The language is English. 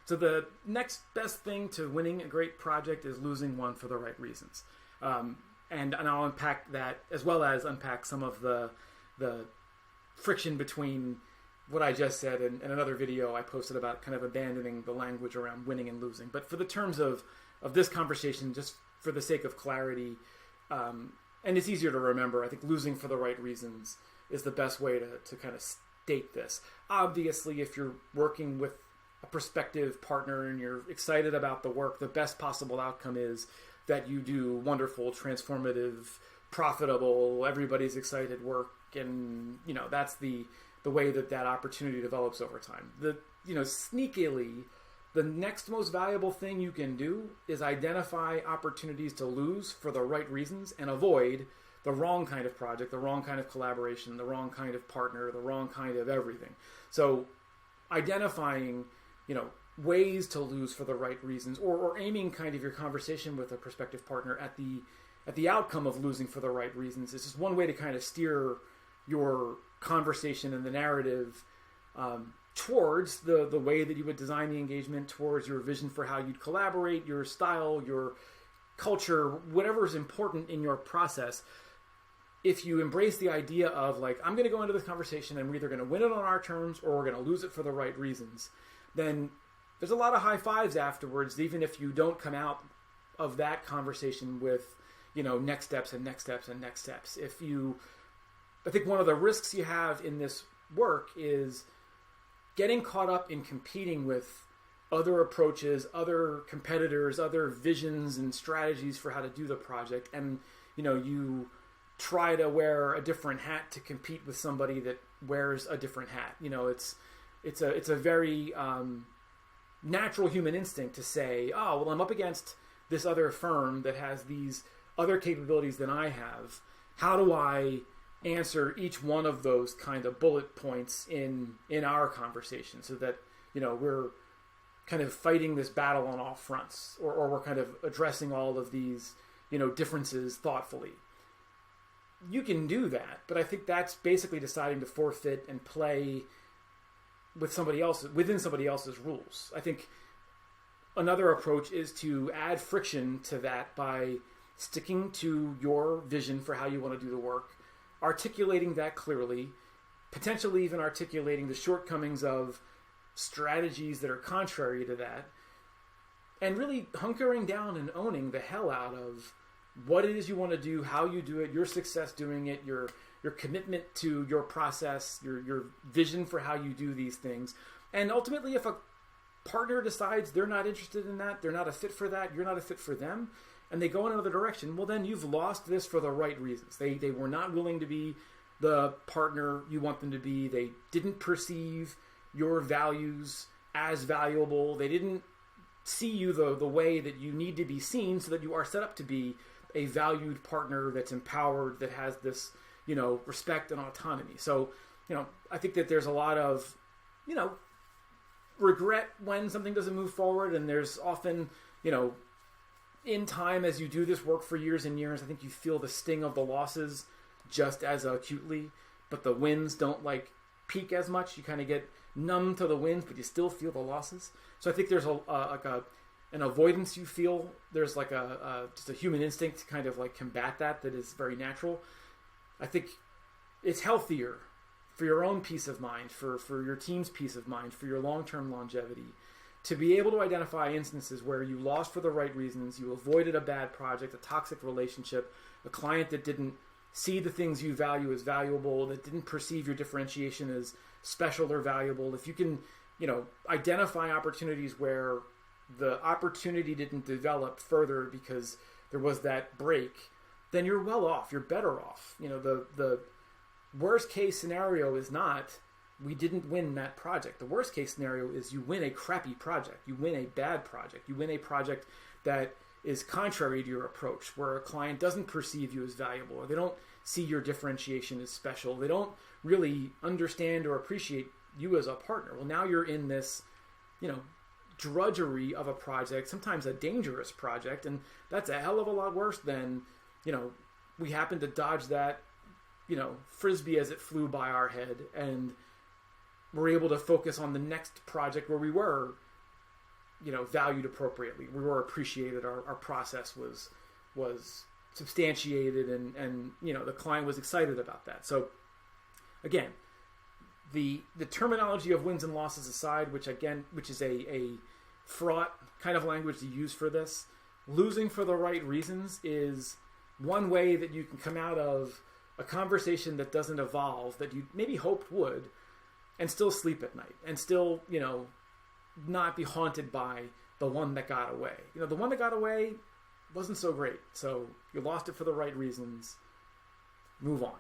So the next best thing to winning a great project is losing one for the right reasons. And I'll unpack that, as well as unpack some of the friction between what I just said and another video I posted about kind of abandoning the language around winning and losing. But for the terms of this conversation, just for the sake of clarity, and it's easier to remember, I think losing for the right reasons is the best way to kind of state this. Obviously, if you're working with a prospective partner and you're excited about the work, the best possible outcome is that you do wonderful, transformative, profitable, everybody's excited work, and that's the way that opportunity develops over time. Sneakily, the next most valuable thing you can do is identify opportunities to lose for the right reasons and avoid the wrong kind of project, the wrong kind of collaboration, the wrong kind of partner, the wrong kind of everything. So identifying, ways to lose for the right reasons, or aiming kind of your conversation with a prospective partner at the outcome of losing for the right reasons is just one way to kind of steer your conversation and the narrative towards the way that you would design the engagement, towards your vision for how you'd collaborate, your style, your culture, whatever is important in your process. If you embrace the idea of I'm going to go into this conversation and we're either going to win it on our terms or we're going to lose it for the right reasons, then there's a lot of high fives afterwards, even if you don't come out of that conversation with, next steps and next steps and next steps. I think one of the risks you have in this work is getting caught up in competing with other approaches, other competitors, other visions and strategies for how to do the project. And, you try to wear a different hat to compete with somebody that wears a different hat. It's a very natural human instinct to say, oh, well, I'm up against this other firm that has these other capabilities than I have. How do I answer each one of those kind of bullet points in our conversation so that, we're kind of fighting this battle on all fronts, or we're kind of addressing all of these, differences thoughtfully. You can do that, but I think that's basically deciding to forfeit and play with within somebody else's rules. I think another approach is to add friction to that by sticking to your vision for how you want to do the work, articulating that clearly, potentially even articulating the shortcomings of strategies that are contrary to that, and really hunkering down and owning the hell out of what it is you want to do, how you do it, your success doing it, your commitment to your process, your vision for how you do these things. And ultimately, if a partner decides they're not interested in that, they're not a fit for that, you're not a fit for them, and they go in another direction, well, then you've lost this for the right reasons. They were not willing to be the partner you want them to be. They didn't perceive your values as valuable. They didn't see you the way that you need to be seen so that you are set up to be a valued partner that's empowered, that has this, respect and autonomy. So, I think that there's a lot of, regret when something doesn't move forward. And there's often, in time, as you do this work for years and years, I think you feel the sting of the losses just as acutely, but the wins don't peak as much. You kind of get numb to the wins, but you still feel the losses. So I think there's an avoidance you feel. There's just a human instinct to kind of combat that is very natural. I think it's healthier for your own peace of mind, for your team's peace of mind, for your long-term longevity, to be able to identify instances where you lost for the right reasons, you avoided a bad project, a toxic relationship, a client that didn't see the things you value as valuable, that didn't perceive your differentiation as special or valuable. If you can, identify opportunities where the opportunity didn't develop further because there was that break, then you're well off. You're better off. The worst case scenario is not we didn't win that project. The worst case scenario is you win a crappy project. You win a bad project. You win a project that is contrary to your approach, where a client doesn't perceive you as valuable, or they don't see your differentiation as special. They don't really understand or appreciate you as a partner. Well, now you're in this, drudgery of a project, sometimes a dangerous project, and that's a hell of a lot worse than, we happen to dodge that, frisbee as it flew by our head, and we're able to focus on the next project where we were valued appropriately. We were appreciated. Our process was substantiated, and the client was excited about that. So again, the terminology of wins and losses aside, which is a fraught kind of language to use for this, losing for the right reasons is one way that you can come out of a conversation that doesn't evolve, that you maybe hoped would, and still sleep at night, and still, not be haunted by the one that got away. The one that got away wasn't so great. So you lost it for the right reasons. Move on.